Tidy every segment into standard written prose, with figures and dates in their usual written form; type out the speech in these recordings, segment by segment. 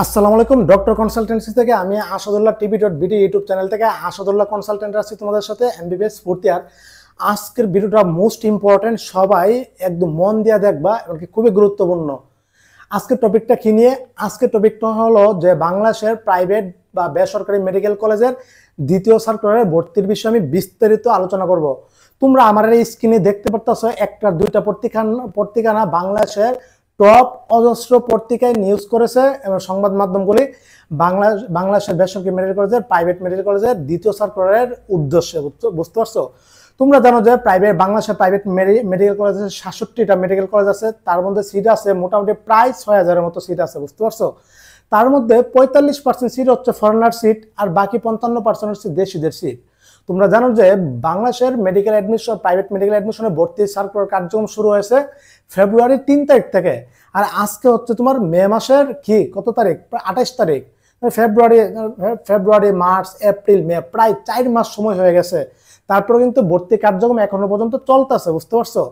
আসসালামু আলাইকুম। Doctor consultancy থেকে আমি আসাদুল্লাহ টিভি.বিডি ইউটিউব চ্যানেল থেকে আসাদুল্লাহ কনসালটেন্ট আছি তোমাদের সাথে এমবিবিএস ফোর্থ ইয়ার। আজকের ভিডিওটা মোস্ট ইম্পর্টেন্ট, সবাই একদম মন দিয়ে দেখবা এবং খুবই গুরুত্বপূর্ণ। আজকের টপিকটা কি নিয়ে? আজকের টপিকটা হলো যে বাংলাদেশের প্রাইভেট বা বেসরকারি মেডিকেল কলেজের দ্বিতীয় সার্কুলারের ভর্তির বিষয়ে আমি বিস্তারিত আলোচনা করব। তোমরা আমার এই স্ক্রিনে দেখতে পারতেছো একটা দুইটা পত্রিকা না, বাংলাদেশের টপ অজস্র পত্রিকায় নিউজ করেছে এবং সংবাদ মাধ্যমগুলি বাংলাদেশের বেসরকারি মেডিকেল কলেজের প্রাইভেট মেডিকেল কলেজের দ্বিতীয় সার্কুলারের উদ্দেশ্যে। বুঝতে পারছো? তোমরা জানো যে বাংলাদেশের প্রাইভেট মেডিকেল কলেজ 67টা মেডিকেল কলেজ আছে, তার মধ্যে সিট আছে মোটামুটি প্রায় 6000-এর মতো সিট আছে। বুঝতে পারছো? তার মধ্যে 45% সিট হচ্ছে ফরেনার সিট, আর বাকি 55% হচ্ছে দেশিদের সিট। তোমরা জানো যে বাংলাদেশের মেডিকেল অ্যাডমিশন, প্রাইভেট মেডিকেল অ্যাডমিশনে ভর্তি সার্কুলার কার্যক্রম শুরু হয়েছে ফেব্রুয়ারি 3 তারিখ থেকে, আর আজকে হচ্ছে তোমার মে মাসের কত তারিখ? 28 তারিখ। ফেব্রুয়ারি, মার্চ, এপ্রিল, মে, প্রায় 4 মাস সময় হয়ে গেছে। তারপরে কিন্তু ভর্তি কার্যক্রম এখনো পর্যন্ত চলতেছে। বুঝতে পারছো?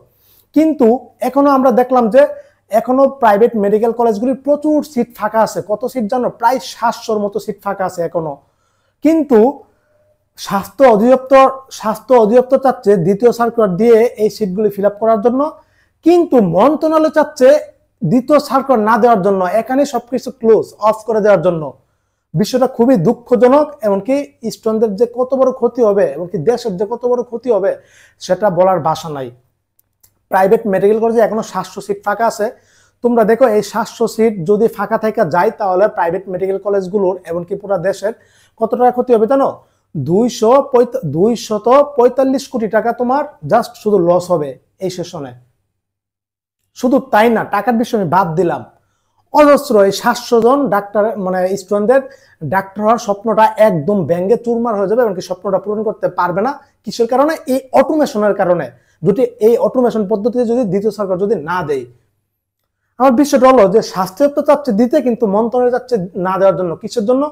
কিন্তু এখনো আমরা দেখলাম যে এখনো প্রাইভেট মেডিকেল কলেজগুলির প্রচুর সিট ফাঁকা আছে। কত সিট জানো? প্রায় 700-র মতো সিট ফাঁকা আছে এখনো। কিন্তু স্বাস্থ্য অধিদপ্তর চাচ্ছে দ্বিতীয় সার্কুলার দিয়ে এই সিটগুলি ফিল আপ করার জন্য, কিন্তু মন্ত্রণালয় চাচ্ছে দ্বিতীয় সার্কুলার না দেওয়ার জন্য, এখানে সবকিছু ক্লোজ অফ করে দেওয়ার জন্য। বিষয়টা খুবই দুঃখজনক। এমনকি স্টুডেন্টদের যে কত বড় ক্ষতি হবে, এমনকি দেশের যে কত বড় ক্ষতি হবে সেটা বলার ভাষা নাই। প্রাইভেট মেডিকেল কলেজে এখনো 700 সিট ফাঁকা আছে। তোমরা দেখো, এই 700 সিট যদি ফাঁকা থেকে যায় তাহলে প্রাইভেট মেডিকেল কলেজগুলোর এমনকি পুরো দেশের কত টাকা ক্ষতি হবে জানো? 245 কোটি টাকা তোমার জাস্ট শুধু লস হবে এই সেশনে। শুধু তাই না, টাকার বিষয় আমি বাদ দিলাম, অজস্র এই 700 জন ডাক্তার মানে স্টুডেন্টদের ডাক্তার হওয়ার স্বপ্নটা একদম ব্যঙ্গে চুরমার হয়ে যাবে, এমনকি স্বপ্নটা পূরণ করতে পারবে না। কিসের কারণে? এই অটোমেশনের কারণে। এই অটোমেশন পদ্ধতিতে যদি দ্বিতীয় সরকার যদি না দেয়, আমার বিষয়টা হলো যে স্বাস্থ্য তো চাচ্ছে দিতে, কিন্তু মন্ত্রণালয় চাচ্ছে না দেওয়ার জন্য। কিসের জন্য?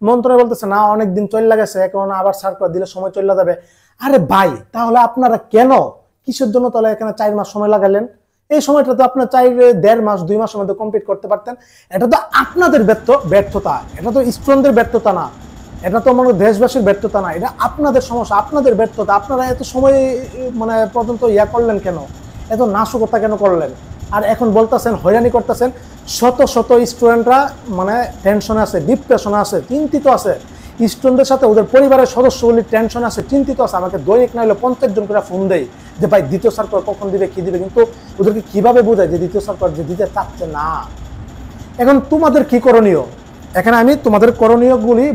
মন্ত্রণালয় বলতেছে না, অনেকদিন চলে গেছে, এখন আবার সার্কুলার দিলে সময় চলে যাবে। আরে ভাই, তাহলে আপনারা কেন কিসের জন্য তাহলে এখানে 4 মাস সময় লাগালেন? এই সময়টা তো আপনার 1.5 মাস 2 মাসের মধ্যে কমপ্লিট করতে পারতেন। এটা তো আপনাদের ব্যর্থতা, এটা তো স্টুডেন্টদের ব্যর্থতা না, এটা তো আমাদের দেশবাসীর ব্যর্থতা না, এটা আপনাদের সমস্যা, আপনাদের ব্যর্থতা। আপনারা এত সময় মানে পর্যন্ত করলেন কেন? এত নাশকতা কেন করলেন? আর এখন বলতেছেন হয়রানি করতেছেন। শত শত স্টুডেন্টরা মানে টেনশনে আছে, ডিপ্রেশনে আছে, চিন্তিত আছে। স্টুডেন্টদের সাথে ওদের পরিবারের সদস্যগুলি টেনশন আছে, চিন্তিত আছে। আমাকে দৈনিক না হলে 50 জন করে ফোন দেয় যে ভাই দ্বিতীয় সার্কুলার কখন দিবে, কি দিবে। কিন্তু ওদেরকে কিভাবে বোঝায় যে দ্বিতীয় সার্কুলার যে দিতে চাচ্ছে না। এখন তোমাদের কি করণীয়? এখানে আমি তোমাদের করণীয়গুলি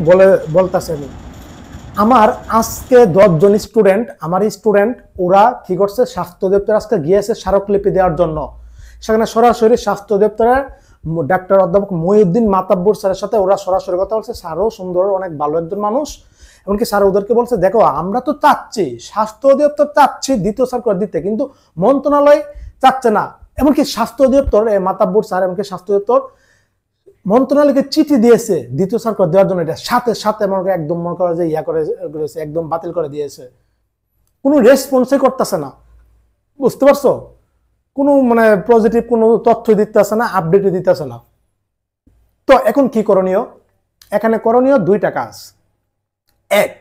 বলতেছি। আমার আজকে 10 জন স্টুডেন্ট, আমার স্টুডেন্ট, ওরা কি করছে? স্বাস্থ্য দপ্তর আজকে গিয়েছে স্মারকলিপি দেওয়ার জন্য। সেখানে সরাসরি স্বাস্থ্য দপ্তরের ডাক্তার অধ্যাপক মহিউদ্দিন মাতাব্বর স্যারের সাথে ওরা সরাসরি কথা বলছে। স্যারও সুন্দর, অনেক ভালো একজন মানুষ। এমনকি স্যার ওদেরকে বলছে, দেখো আমরা তো চাচ্ছি, স্বাস্থ্য অধিদপ্তর চাচ্ছি দ্বিতীয় সার্কুলার দিতে, কিন্তু মন্ত্রণালয় চাচ্ছে না। এমনকি স্বাস্থ্য অধিদপ্তর মাতাব্বর স্যার, এমনকি স্বাস্থ্য অধিদপ্তর মন্ত্রণালয়কে চিঠি দিয়েছে দ্বিতীয় সার্কুলার দেওয়ার জন্য। এটা সাথে সাথে মনে একদম মনে করে যে করেছে, একদম বাতিল করে দিয়েছে। কোনো রেসপন্সই করতেছে না। বুঝতে পারছো? কোনো মানে পজিটিভ কোনো তথ্য দিতেছে না, আপডেটই দিতেছে না। তো এখন কি করণীয়? এখানে করণীয় 2টা কাজ। এক,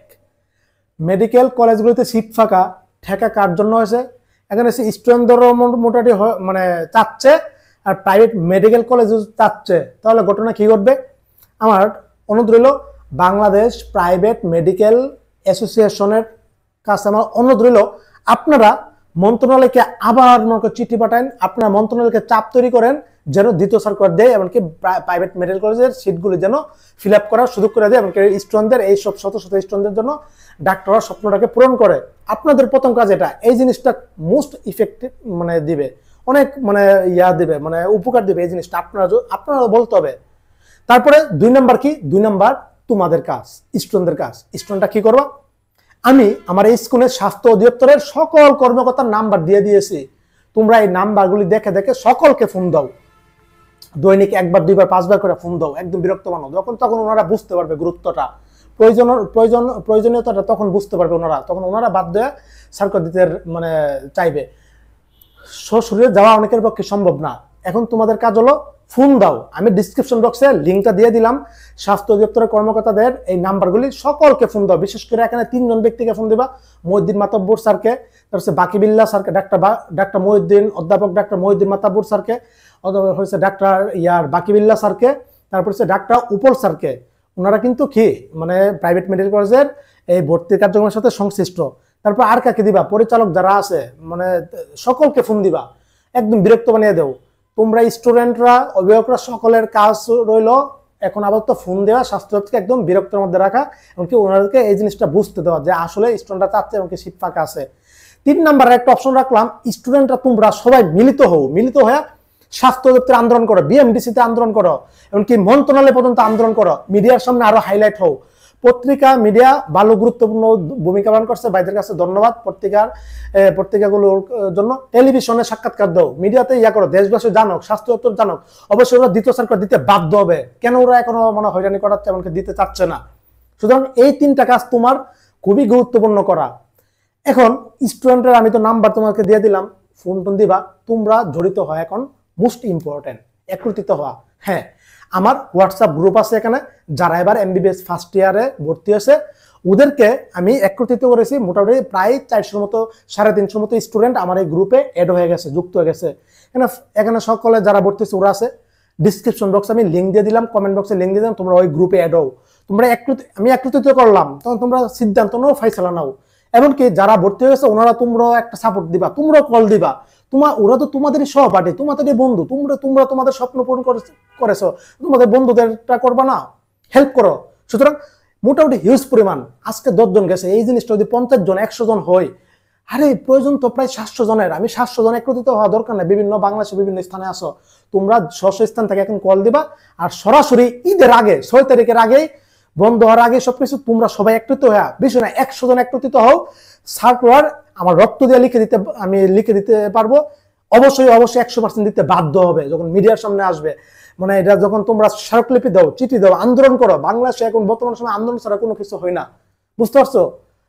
মেডিকেল কলেজগুলিতে সিট ফাঁকা ঠেকা কার জন্য হয়েছে? এখানে স্টুডেন্টদেরও মোটামুটি মানে চাচ্ছে, আর প্রাইভেট মেডিকেল কলেজ চাচ্ছে। তাহলে ঘটনা কি ঘটবে? আমার অনুরোধ রইল, বাংলাদেশ প্রাইভেট মেডিকেল অ্যাসোসিয়েশনের কাছে আমার অনুরোধ রইল, আপনারা মন্ত্রণালয়কে আবার চিঠি পাঠান, আপনারা মন্ত্রণালয়কে চাপ তৈরি করেন যেন দ্বিতীয় সার্কুলার দেয়, এমনকি প্রাইভেট মেডিকেল কলেজের সিটগুলি যেন ফিল আপ করার সুযোগ করে দেয়, এমনকি স্টুডেন্টদের, এই সব শত শত স্টুডেন্টদের জন্য ডাক্তার হওয়ার স্বপ্নটাকে পূরণ করে। আপনাদের প্রথম কাজ এটা। এই জিনিসটা মোস্ট ইফেক্টিভ মানে দিবে, অনেক মানে দিবে, মানে উপকার দিবে এই জিনিসটা। আপনারা বলতে হবে। তারপরে 2 নাম্বার কি? 2 নাম্বার তোমাদের কাজ, স্টুডেন্টদের কাজ। স্টুডেন্টরা কি করবা? আমি আমার এই স্কুলের স্বাস্থ্য অধিদপ্তরের সকল কর্মকর্তার নাম্বার দিয়ে দিয়েছি। তোমরা এই নাম্বারগুলি দেখে দেখে সকলকে ফোন দাও, দৈনিক 1বার 2বার 5বার করে ফোন দাও। একদম বিরক্ত বানাও। তখন ওনারা বুঝতে পারবে গুরুত্বটা, প্রয়োজনীয়তাটা তখন বুঝতে পারবে ওনারা। তখন ওনারা বাধ্য হয়ে সার্কুলার দিতে চাইবে। সশরীরে যাওয়া অনেকের পক্ষে সম্ভব না। এখন তোমাদের কাজ হলো ফোন দাও। আমি ডিসক্রিপশন বক্সে লিঙ্কটা দিয়ে দিলাম, স্বাস্থ্য অধিদপ্তরের কর্মকর্তাদের এই নাম্বারগুলি, সকলকে ফোন দাও। বিশেষ করে এখানে 3 জন ব্যক্তিকে ফোন দিবা, মহিউদ্দিন মাতাব্বর স্যারকে, তারপর বাকিবিল্লাহ স্যারকে, ডাক্তার মহিউদ্দিন, অধ্যাপক ডাক্তার মহিউদ্দিন মাতাব্বর স্যারকে, হচ্ছে ডাক্তার বাকিবিল্লাহ স্যারকে, তারপর হচ্ছে ডাক্তার উপল স্যারকে। ওনারা কিন্তু কি মানে প্রাইভেট মেডিকেল কলেজের এই ভর্তি কার্যক্রমের সাথে সংশ্লিষ্ট। তারপর আর কাকে দিবা, পরিচালক যারা আছে মানে সকলকে ফোন দিবা, একদম বিরক্ত বানিয়ে দেও। তোমরা স্টুডেন্টরা, অভিভাবকরা সকলের কাজ রইল এখন আপাতত ফোন দেওয়া, স্বাস্থ্যকে একদম বিরক্তের মধ্যে রাখা, এমনকি ওনাদেরকে এই জিনিসটা বুঝতে দেওয়া যে আসলে স্টুডেন্টরা চাচ্ছে এমনকি সিট ফাঁকা আছে। 3 নাম্বার একটা অপশন রাখলাম, স্টুডেন্টরা তোমরা সবাই মিলিত হও, মিলিত হয়ে স্বাস্থ্য দপ্তরে আন্দোলন করো, বিএমডিসিতে আন্দোলন করো, এমনকি মন্ত্রণালয় পর্যন্ত আন্দোলন করো, মিডিয়ার সামনে আরো হাইলাইট হও। পত্রিকা মিডিয়া ভালো গুরুত্বপূর্ণ ভূমিকা পালন করছে, ভাইদের কাছে ধন্যবাদ। পত্রিকাগুলোর জন্য টেলিভিশনে সাক্ষাৎকার দাও, মিডিয়াতে ইয়া করো, দেশবাসী জানুক, স্বাস্থ্য দপ্তর জানুক। অবশ্যই ওরা দ্বিতীয় সরকার দিতে বাধ্য হবে, কেন ওরা এখনো মনে হয়রানি করাচ্ছে, এমনকি দিতে চাচ্ছে না। সুতরাং এই 3টা কাজ তোমার খুবই গুরুত্বপূর্ণ করা। এখন স্টুডেন্টের আমি তো নাম্বার তোমাকে দিয়ে দিলাম, ফোন টোন দিবা। তোমরা জড়িত হয় এখন মোস্ট ইম্পর্টেন্ট, একত্রিত হওয়া। হ্যাঁ, আমার হোয়াটসঅ্যাপ গ্রুপ আছে এখানে, যারা এবার এমবিবিএস ফার্স্ট ইয়ারে ভর্তি হয়েছে ওদেরকে আমি একত্রিত করেছি। মোটামুটি প্রায় 400 মতো 350 মতো স্টুডেন্ট আমার এই গ্রুপে অ্যাড হয়ে গেছে, যুক্ত হয়ে গেছে। এখানে সকলে যারা ভর্তি হয়েছে ওরা আছে। ডিসক্রিপশন বক্সে আমি লিঙ্ক দিয়ে দিলাম, কমেন্ট বক্সে লিঙ্ক দিয়ে দিলাম, তোমরা ওই গ্রুপে অ্যাড হও। তোমরা আমি একত্রিত করলাম, তখন তোমরা সিদ্ধান্ত নাও, ফাইসলা নাও। এমনকি যারা ভর্তি হয়েছে ওনারা তোমরাও একটা সাপোর্ট দিবা, তোমরাও কল দিবা। ওরা তো তোমাদেরই সহপাঠী, তোমাদেরই বন্ধু, তোমরা তোমাদের স্বপ্ন পূরণ করেছো, তোমাদের বন্ধুদেরটা করবা না, হেল্প করো। সুতরাং মোটামুটি হিউজ পরিমাণ, আজকে 10 জন গেছে। এই জিনিসটা যদি 50 জন 100 জন হয়, আরে প্রয়োজন তো প্রায় 700 জনের। আমি 700 জন একত্রিত হওয়া দরকার নেই, বিভিন্ন বাংলাদেশের বিভিন্ন স্থানে আসো, তোমরা স্ব স্থান থেকে এখন কল দিবা। আর সরাসরি ঈদের আগে 6 তারিখের আগেই, বন্ধ হওয়ার আগে সবকিছু তোমরা সবাই একত্রিত হওয়া, বেশি না 100 জন একত্রিত হও। সার্কুলার আমার রক্ত দিয়ে আমি লিখে দিতে পারবো। অবশ্যই 100% দিতে বাধ্য হবে যখন মিডিয়ার সামনে আসবে। মানে এটা যখন তোমরা স্মারকলিপি দাও, চিঠি দাও, আন্দোলন করো। বাংলাদেশে এখন বর্তমান সময় আন্দোলন ছাড়া কোনো কিছু হয় না, বুঝতে পারছো?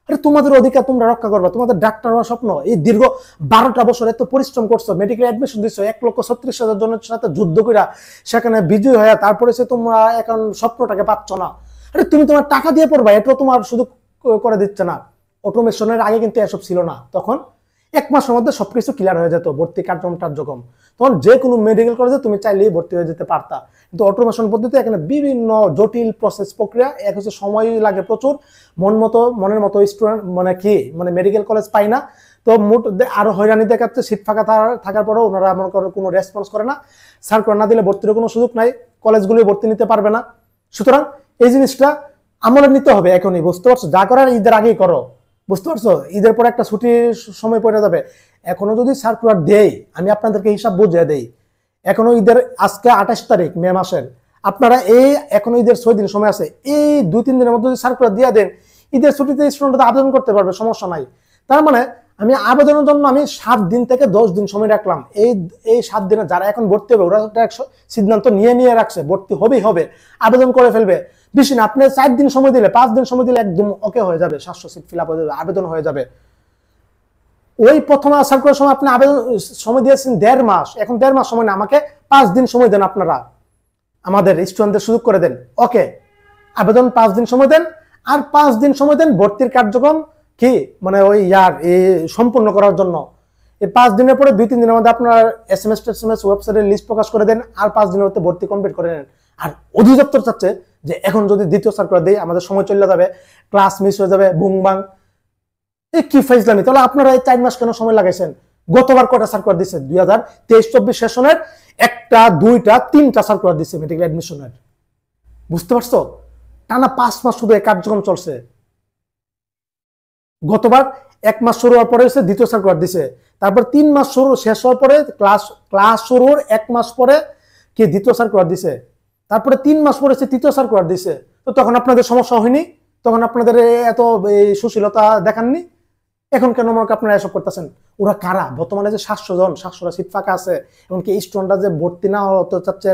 আরে তোমাদের অধিকার তোমরা রক্ষা করবা, তোমাদের ডাক্তার হওয়ার স্বপ্ন। এই দীর্ঘ 12টা বছর এত পরিশ্রম করছো, মেডিকেল অ্যাডমিশন দিচ্ছ, 1,36,000 জনের সাথে যুদ্ধ কইরা সেখানে বিজয় হয়ে তারপরে সে তোমরা এখন স্বপ্নটাকে পাচ্ছ না। আরে তুমি তোমার টাকা দিয়ে পড়বা, এটা তোমার শুধু করে দিচ্ছে না। অটোমেশনের আগে কিন্তু এসব ছিল না, তখন 1 মাসের মধ্যে সবকিছু ক্লিয়ার হয়ে যেত, ভর্তি কার্যক্রম। তখন যে কোনো মেডিকেল কলেজে তুমি চাইলেই ভর্তি হয়ে যেতে পারতা। কিন্তু অটোমেশন পদ্ধতি এখানে বিভিন্ন জটিল প্রসেস প্রক্রিয়া, এক হচ্ছে সময় লাগে প্রচুর, মনের মতো স্টুডেন্ট মানে মেডিকেল কলেজ পাই না। তো আরো হয়রানি দেখাচ্ছে, সিট ফাঁকা থাকার পরেও ওনারা মনে করো কোনো রেসপন্স করে না। সার্কুলার না দিলে ভর্তির কোনো সুযোগ নাই, কলেজগুলি ভর্তি নিতে পারবে না। সুতরাং এই জিনিসটা আমলে নিতে হবে এখনই, বুঝতে পারছো? যা করার ঈদের আগেই করো, বুঝতে পারছো? ঈদের পর একটা ছুটির সময় পড়ে যাবে। এখনো যদি সার্কুলার দেই, আমি আপনাদেরকে হিসাব বুঝিয়ে দেই, এখনো ঈদের আজকে 28 তারিখ মে মাসের, আপনারা এখনো ঈদের 6 দিন সময় আছে। এই 2-3 দিনের মধ্যে যদি সার্কুলার দিয়ে দেন, ঈদের ছুটিতে স্টুডেন্টরা আবেদন করতে পারবে, সমস্যা নাই। তার মানে আমি আবেদনের জন্য 7 দিন থেকে 10 দিন সময় রাখলাম। এই 7 দিনে যারা এখন ভর্তি হবে ওরা একটা সিদ্ধান্ত নিয়ে রাখছে, ভর্তি হবে, আবেদন করে ফেলবে। বেশি না, আপনি 4 দিন সময় দিলে, 5 দিন সময় দিলে একদম ওকে হয়ে যাবে, 700 সিট ফিল আপ হয়ে যাবে, আবেদন হয়ে যাবে। ওই প্রথম সার্কুলার সময় আপনি আবেদন সময় দিয়েছেন 1.5 মাস, এখন 1.5 মাস সময় না, আমাকে 5 দিন সময় দেন। আপনারা আমাদের স্টুডেন্টদের সুযোগ করে দেন, ওকে? আবেদন 5 দিন সময় দেন, আর 5 দিন সময় দেন ভর্তির কার্যক্রম মানে সম্পূর্ণ করার জন্য। এই 5 দিনের পরে 2-3 দিনের মধ্যে আপনার SMS ওয়েবসাইটের লিস্ট প্রকাশ করে দেন, আর 5 দিনের মধ্যে ভর্তি কমপ্লিট করে নেন। আর অধিদপ্তর চাচ্ছে যে এখন যদি দ্বিতীয় সার্কুলার দেই, আমাদের সময় চলে যাবে, ক্লাস মিস হয়ে যাবে, বুংবাং। কি ফাইজলামি! তাহলে আপনারা এই 4 মাস কেন সময় লাগাইছেন? গতবার কটা সার্কুলার দিচ্ছে? 2023-24 সেশনের 1টা 2টা 3টা সার্কুলার দিচ্ছে মেডিকেল অ্যাডমিশনের, বুঝতে পারছো? টানা 5 মাস শুধু এই কার্যক্রম চলছে। গতবার 1 মাস শুরু হওয়ার পরে দ্বিতীয় সার্কুলার দিছে, তারপর 3 মাস শেষ হওয়ার পরে ক্লাস শুরুর 1 মাস পরে দ্বিতীয় সার্কুলার দিছে, তারপরে 3 মাস পরে তৃতীয় সার্কুলার দিছে। তো তখন আপনাদের সমস্যা হয়নি? তখন আপনাদের এত সুশীলতা দেখাননি? এখন কেন মনে আপনারা এসব করতেছেন? ওরা কারা? বর্তমানে যে 700 সিট ফাঁকা আছে, এমনকি স্টুডেন্টরা যে ভর্তি না হতে চাচ্ছে,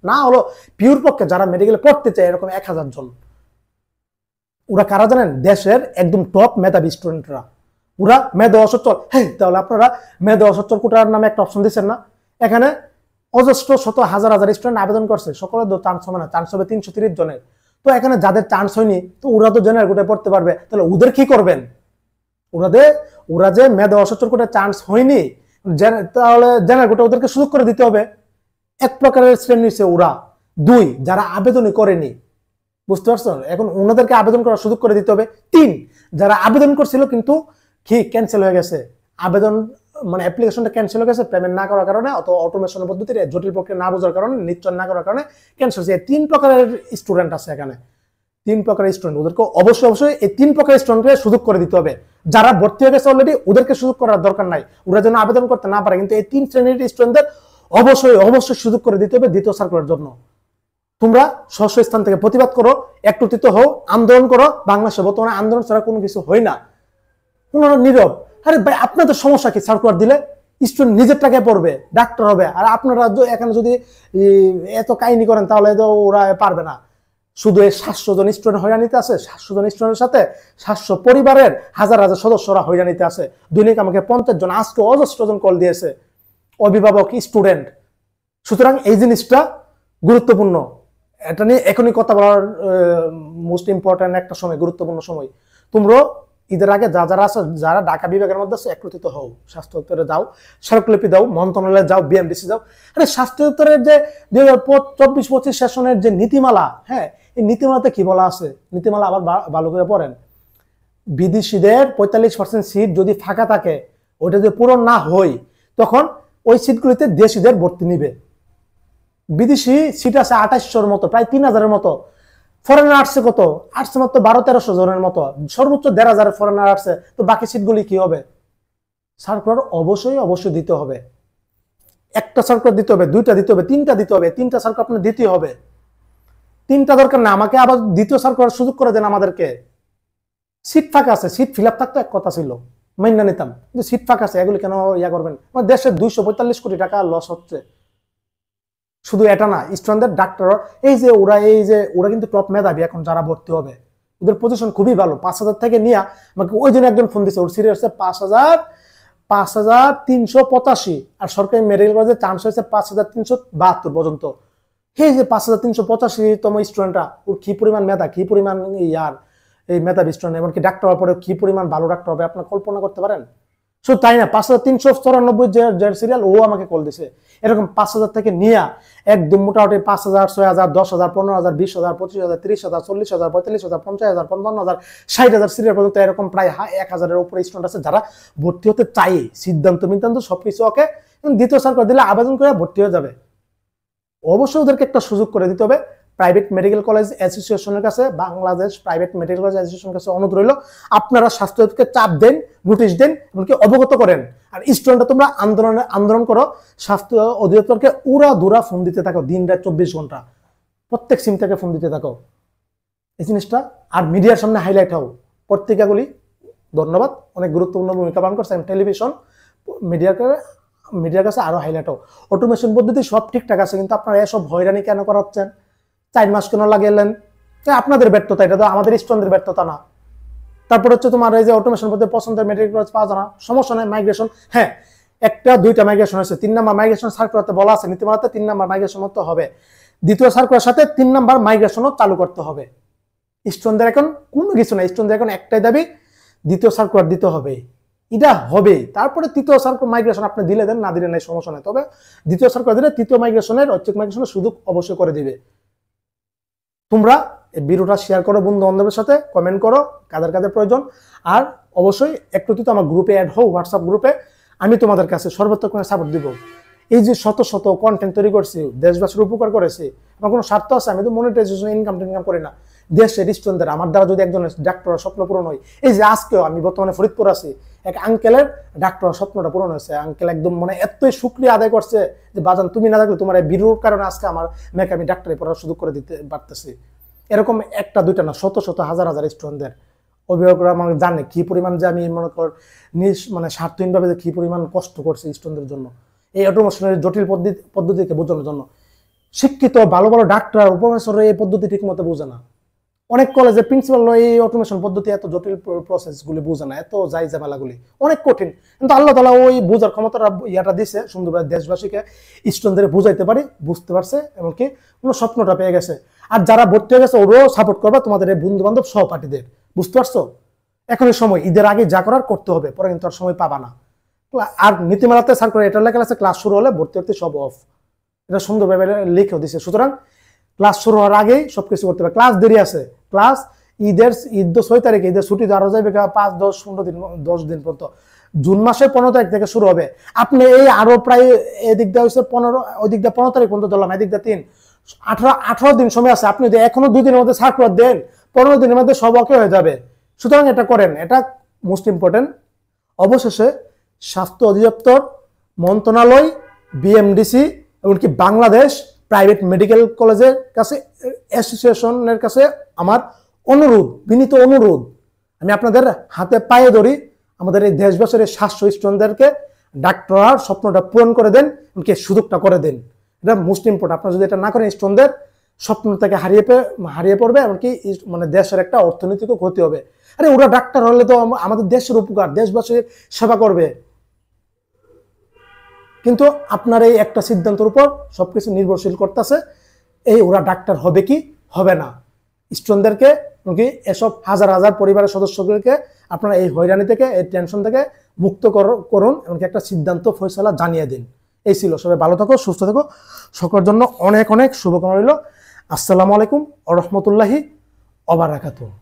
না হলো পিওর পক্ষে যারা মেডিকেলে পড়তে চায় এরকম 1000 জন, ওরা কারা জানেন? দেশের একদম টপ মেধাবী স্টুডেন্টরা, ওরা মেধা অসচ্ছল। হ্যাঁ, তাহলে আপনারা মেধা অসচ্ছল কোটার নামে একটা অপশন দিচ্ছেন না? এখানে অজস্র শত হাজার হাজার স্টুডেন্ট আবেদন করছে, সকলের তো চান্স হবে না, চান্স হবে 330 জনের। তো এখানে যাদের চান্স হয়নি, তো ওরা তো জেনারেল কোটায় পড়তে পারবে, তাহলে ওদের কি করবেন? ওরা যে মেধা অসচ্ছল কোটায় চান্স হয়নি, তাহলে জেনারেল কোটা ওদেরকে সুযোগ করে দিতে হবে। এক প্রকারের শ্রেণী নিচ্ছে ওরা। 2, যারা আবেদনই করেনি, বুঝতে পারছো? এখন ওনাদেরকে আবেদন করার সুযোগ করে দিতে হবে। 3, যারা আবেদন করছিল কিন্তু কি ক্যান্সেল হয়ে গেছে, আবেদন মানে অ্যাপ্লিকেশনটা ক্যান্সেল হয়ে গেছে পেমেন্ট না করার কারণে, অথবা অটোমেশনের পদ্ধতিতে জটিল প্রক্রিয়া না বোঝার কারণে, নিশ্চয় না করার কারণে ক্যান্সেল হয়েছে। 3 প্রকারের স্টুডেন্ট আছে এখানে, 3 প্রকারের স্টুডেন্ট। ওদেরকে অবশ্যই এই 3 প্রকারের স্টুডেন্টকে সুযোগ করে দিতে হবে। যারা ভর্তি হয়ে গেছে অলরেডি, ওদেরকে সুযোগ করার দরকার নাই, ওরা যেন আবেদন করতে না পারে। কিন্তু এই 3 শ্রেণীর স্টুডেন্টদের অবশ্যই সুযোগ করে দিতে হবে দ্বিতীয় সার্কুলার জন্য। তোমরা স্ব স্থান থেকে প্রতিবাদ করো, একত্রিত হও, আন্দোলন করো। বাংলাদেশে বর্তমানে আন্দোলন ছাড়া কোনো কিছু হয় না, ওনারা নীরব। আরে ভাই, আপনাদের সমস্যা কি? সার্কুলার দিলে স্টুডেন্ট নিজের টাকায় পড়বে, ডাক্তার হবে, আর আপনারা এখানে যদি এত কাহিনী করেন তাহলে তো ওরা পারবে না। শুধু এই 700 জন স্টুডেন্ট হয়রানিতে আছে, 700 জন স্টুডেন্টের সাথে 700 পরিবারের হাজার হাজার সদস্যরা হয়রানিতে আছে। দৈনিক আমাকে 50 জন, আজকে অজস্র জন কল দিয়েছে, অভিভাবক, স্টুডেন্ট। সুতরাং এই জিনিসটা গুরুত্বপূর্ণ, এটা নিয়ে এখনই কথা বলার মোস্ট ইম্পর্টেন্ট একটা সময়, গুরুত্বপূর্ণ সময়। তোমরা ঈদের আগে যারা আছে, যারা ঢাকা বিভাগের মধ্যে আছে, একত্রিত হও, স্বাস্থ্য দপ্তরে যাও, স্মারকলিপি দাও, মন্ত্রণালয়ে যাও, বিএমডিসি যাও। আরে স্বাস্থ্য দপ্তরের যে 2024-25 সেশনের যে নীতিমালা, হ্যাঁ, এই নীতিমালাতে কি বলা আছে? নীতিমালা আবার ভালো করে পড়েন। বিদেশিদের 45% সিট যদি ফাঁকা থাকে, ওইটা যদি পূরণ না হয়, তখন ওই সিটগুলিতে দেশিদের ভর্তি নিবে। বিদেশি সিট আছে 2800-এর মতো, প্রায় 3000-এর মতো। ফরেনার আসছে কত? আসছে মাত্র 1200-1300 জনের মতো, সর্বোচ্চ 1500 ফরেনার আসছে। তো বাকি সিটগুলি কি হবে? সার্কুলার অবশ্যই দিতে হবে। একটা সার্কুলার দিতে হবে, 2টা দিতে হবে, 3টা দিতে হবে। 3টা সার্কুলার আপনার দিতে হবে। 3টা দরকার না, আমাকে আবার দ্বিতীয় সার্কুলার সুযোগ করে দেন আমাদেরকে। সিট ফাঁকা আছে, সিট ফিল আপ থাকতো এক কথা ছিল, মাইনা নিতাম, কিন্তু সিট ফাঁকা আছে, এগুলি কেন ইয়া করবেন? দেশে 245 কোটি টাকা লস হচ্ছে। শুধু এটা না, স্টুডেন্টদের ডাক্তার, এই যে ওরা কিন্তু টপ মেধাবী, এখন যারা ভর্তি হবে ওদের পজিশন খুবই ভালো। 5000 থেকে নিয়ে আমাকে ওই দিন একজন ফোন দিচ্ছে, ওর সিরিয়াস হচ্ছে 5385, আর সরকারি মেডিকেল কলেজে চান্স হয়েছে 5372 পর্যন্ত। এই যে 5385তম স্টুডেন্টরা, ওর কি পরিমাণ মেধা, কি পরিমাণ এই মেধাবী স্টুডেন্ট, এমনকি ডাক্তার হওয়ার পরে কি পরিমাণ ভালো ডাক্তার হবে আপনার কল্পনা করতে পারেন? শুধু তাই না, 5394 যে সিরিয়াল, ও আমাকে কল দিছে। এরকম 5000 থেকে নিয়ে একদম মোটামুটি 5000, 6000, 10000, 15000, 20000, 25000, 30000, 40000, 45000, 50000, 55000, 60000 সিরিয়াল পর্যন্ত এরকম প্রায় 1000-এর উপরে স্টুডেন্ট আছে যারা ভর্তি হতে চাই। সিদ্ধান্ত সবকিছু ওকে, দ্বিতীয় সার্কুলার দিলে আবেদন করে ভর্তি হয়ে যাবে। অবশ্যই ওদেরকে একটা সুযোগ করে দিতে হবে। প্রাইভেট মেডিকেল কলেজ অ্যাসোসিয়েশনের কাছে, বাংলাদেশ প্রাইভেট মেডিকেল কলেজ অ্যাসোসিয়েশনের কাছে অনুরোধ রইল, আপনারা স্বাস্থ্য দপ্তরকে চাপ দেন, নোটিশ দেন, এমনকি অবগত করেন। আর স্টুডেন্টরা তোমরা আন্দোলন করো, স্বাস্থ্য অধিদপ্তরকে উড়া ধুরা ফোন দিতে থাকো, দিন রাত 24 ঘন্টা, প্রত্যেক সিম থেকে ফোন দিতে থাকো এই জিনিসটা। আর মিডিয়ার সামনে হাইলাইট হও, পত্রিকাগুলি ধন্যবাদ, অনেক গুরুত্বপূর্ণ ভূমিকা পালন করছে। টেলিভিশন মিডিয়ার কাছে আরো হাইলাইট হও। অটোমেশন পদ্ধতি সব ঠিকঠাক আছে, কিন্তু আপনারা এসব হয়রানি কেন করাচ্ছেন? 4 মাস কেন লাগিয়েলেন? আপনাদের ব্যর্থতা, এটা তো আমাদের স্টুডেন্টদের ব্যর্থতা না। তারপর হচ্ছে তোমার এই যে অটোমেশন পদ্ধতি পছন্দের মেডিকেল কলেজ পাওয়া যায় না, সমস্যা নেই, মাইগ্রেশন, হ্যাঁ 1-2টা মাইগ্রেশন হয়েছে। 3 নাম্বার মাইগ্রেশন সার্কুলারতে বলা আছে, নীতিমালাতে 3 নাম্বার মাইগ্রেশন হতে হবে। দ্বিতীয় সার্কুলার সাথে 3 নাম্বার মাইগ্রেশনও চালু করতে হবে। স্টুডেন্টদের এখন কোনো কিছু নাই, স্টুডেন্টদের এখন একটাই দাবি, দ্বিতীয় সার্কুলার দিতে হবে, এটা হবে। তারপরে তৃতীয় সার্কুলার মাইগ্রেশন আপনি দিলে দেন, না দিলে নাই, সমস্যা নেই। তবে দ্বিতীয় সার্কুলার দিলে তৃতীয় মাইগ্রেশনের, ঐচ্ছিক মাইগ্রেশনের সুযোগ অবশ্যই করে দিবে। তোমরা এই ভিডিওটা শেয়ার করো বন্ধু বান্ধবের সাথে, কমেন্ট করো কাদের কাদের প্রয়োজন, আর অবশ্যই একটু আমার গ্রুপে অ্যাড হও, হোয়াটসঅ্যাপ গ্রুপে। আমি তোমাদের কাছে সর্বোত্তম সাপোর্ট দিব। এই যে শত কন্টেন্ট তৈরি করছি, দেশবাসীর উপকার করেছি, আমার কোনো স্বার্থ আছে? আমি তো মনিটাইজেশন ইনকাম করি না। দেশের স্টুডেন্টদের, আমার দ্বারা যদি একজনের ডাক্তারের স্বপ্ন পূরণ হয়, এই যে আজকেও আমি বর্তমানে ফরিদপুর আছি, এক আঙ্কেলের ডাক্তারের স্বপ্নটা পূরণ হয়েছে। আঙ্কেল একদম মানে এতই শুকরিয়া আদায় করছে যে বাজান তুমি না থাকলে, তোমার এই ভিডিওর কারণে আজকে আমার মেয়েকে আমি ডাক্তারি পড়ার সুযোগ করে দিতে পারতেছি। এরকম 1-2টা না, শত হাজার স্টুডেন্টদের অভিভাবকরা আমাকে জানে কি পরিমাণ যে আমি মনে কর মানে স্বার্থহীনভাবে যে কি পরিমাণ কষ্ট করছে স্টুডেন্টদের জন্য, এই অটোমেশনের জটিল পদ্ধতিকে বোঝানোর জন্য। শিক্ষিত ভালো ডাক্তার, প্রফেসর এই পদ্ধতি ঠিক মতো বোঝে না। অনেক কলেজে প্রিন্সিপাল এই অটোমেশন পদ্ধতি এত জটিল প্রসেসগুলি বোঝে না, এত যাই ঝামেলাগুলি অনেক কঠিন, কিন্তু আল্লাহ তাআলা ওই বোঝার ক্ষমতাটা ইয়াটা দিছে সুন্দরভাবে দেশবাসীকে, স্টুডেন্টদের বুঝাইতে পারি, বুঝতে পারছে, এমনকি কোনো স্বপ্নটা পেয়ে গেছে। আর যারা ভর্তি হয়ে গেছে ওরাও সাপোর্ট করবে তোমাদের এই বন্ধু বান্ধব সহপাঠীদের, বুঝতে পারছো? এখনই সময়, ঈদের আগে যা করার করতে হবে, পরে কিন্তু আর সময় পাবা না। আর নীতিমালাতে সার্কুলার এটা লেখা আছে ক্লাস শুরু হলে ভর্তি হতে সব অফ, এটা সুন্দরভাবে লিখেও দিছে। সুতরাং ক্লাস শুরু হওয়ার আগেই সবকিছু করতে হবে। ক্লাস দেরি আছে, ক্লাস ঈদ 6 তারিখে, ঈদের ছুটি আরো যাবে 5, 10, 15 দিন, 10 দিন পর্যন্ত। জুন মাসের 15 তারিখ থেকে শুরু হবে। আপনি এই আরো প্রায় এদিক দিয়ে হচ্ছে 15, ওই দিক দিয়ে 15 তারিখ পর্যন্ত ধরলাম, এদিক দিয়ে 3, 18 দিন সময় আছে। আপনি যদি এখনো 2 দিনের মধ্যে সার্কুলার দেন, 15 দিনের মধ্যে সব ওকে হয়ে যাবে। সুতরাং এটা করেন, এটা মোস্ট ইম্পর্টেন্ট। অবশেষে স্বাস্থ্য অধিদপ্তর, মন্ত্রণালয়, বিএমডিসি, এমনকি বাংলাদেশ প্রাইভেট মেডিকেল কলেজের কাছে, অ্যাসোসিয়েশনের কাছে আমার অনুরোধ, বিনীত অনুরোধ, আমি আপনাদের হাতে পায়ে ধরি, আমাদের এই দেশবাসীর এই 700 স্টুডেন্টদেরকে ডাক্তার হওয়ার স্বপ্নটা পূরণ করে দেন, এমনকি সুযোগটা করে দেন। এটা মোস্ট ইম্পর্টেন্ট। আপনারা যদি এটা না করেন, স্টুডেন্টদের স্বপ্ন থেকে হারিয়ে পড়বে, এমনকি মানে দেশের একটা অর্থনৈতিক ক্ষতি হবে। আরে ওরা ডাক্তার হলে তো আমাদের দেশের উপকার, দেশবাসীর সেবা করবে। কিন্তু আপনার এই একটা সিদ্ধান্তের উপর সবকিছু নির্ভরশীল করতেছে, এই ওরা ডাক্তার হবে কি হবে না। স্টুডেন্টদেরকে, এসব হাজার হাজার পরিবারের সদস্যদেরকে আপনারা এই হয়রানি থেকে, এই টেনশন থেকে মুক্ত করুন, এমনকি একটা সিদ্ধান্ত ফয়সালা জানিয়ে দিন। এই ছিল। সবাই ভালো থাকো, সুস্থ থাকো, সকলের জন্য অনেক অনেক শুভকামনা রইল। আসসালামু আলাইকুম ওয়া রাহমাতুল্লাহি ওয়া বারাকাতুহু।